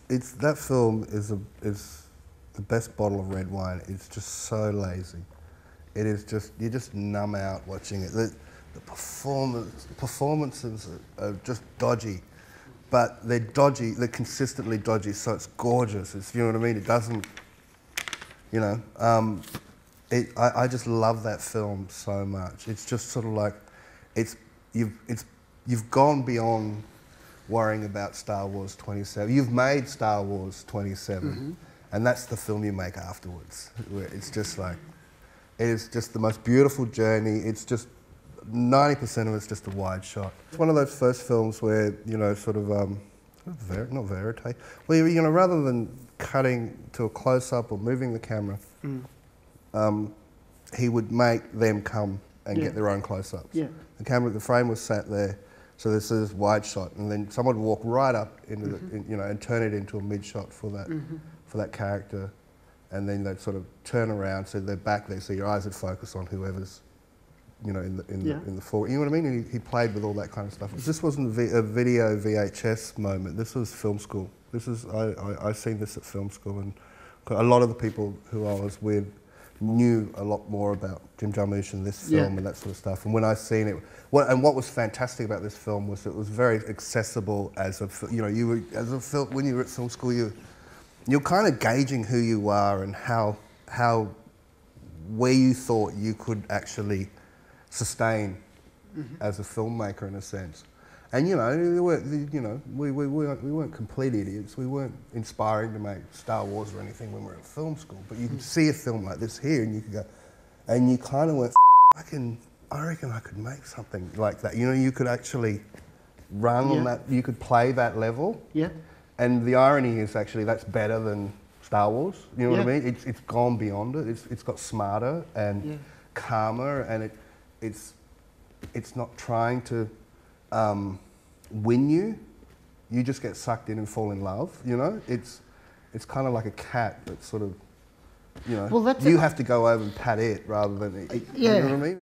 It's that film is the best bottle of red wine. It's just so lazy. It is just, you just numb out watching it. The performances are just dodgy, but they're dodgy. They're consistently dodgy, so it's gorgeous. It's, you know what I mean. It doesn't, you know. I just love that film so much. It's just sort of like, you've gone beyond worrying about Star Wars 27. You've made Star Wars 27, and that's the film you make afterwards. Where it's just like, it is just the most beautiful journey. It's just 90% of it's just a wide shot. It's one of those first films where, you know, sort of not verite. Well, you know, rather than cutting to a close-up or moving the camera, he would make them come and get their own close-ups. Yeah. The frame was sat there, so this is wide shot, and then someone would walk right up into the, you know, and turn it into a mid shot for that for that character, and then they'd sort of turn around, so they're back there, so your eyes would focus on whoever's, you know, in the forward. You know what I mean? And he played with all that kind of stuff. This wasn't a video VHS moment. This was film school. This is I seen this at film school, and a lot of the people who I was with knew a lot more about Jim Jarmusch and this film and that sort of stuff. And when I seen it, what was fantastic about this film was it was very accessible as a, you know, you were as a film, when you were at film school, you're kind of gauging who you are and where you thought you could actually sustain as a filmmaker in a sense. And you know, we weren't complete idiots. We weren't inspiring to make Star Wars or anything when we were at film school. But you could see a film like this here, and you could go, and you kind of went, I reckon I could make something like that. You know, you could actually run on that. You could play that level. Yeah. And the irony is actually that's better than Star Wars. You know what I mean? It's gone beyond it. It's got smarter and calmer, and it's not trying to win you. You just get sucked in and fall in love, you know? It's kind of like a cat that's sort of, you know, you have to go over and pat it rather than it, you know what I mean?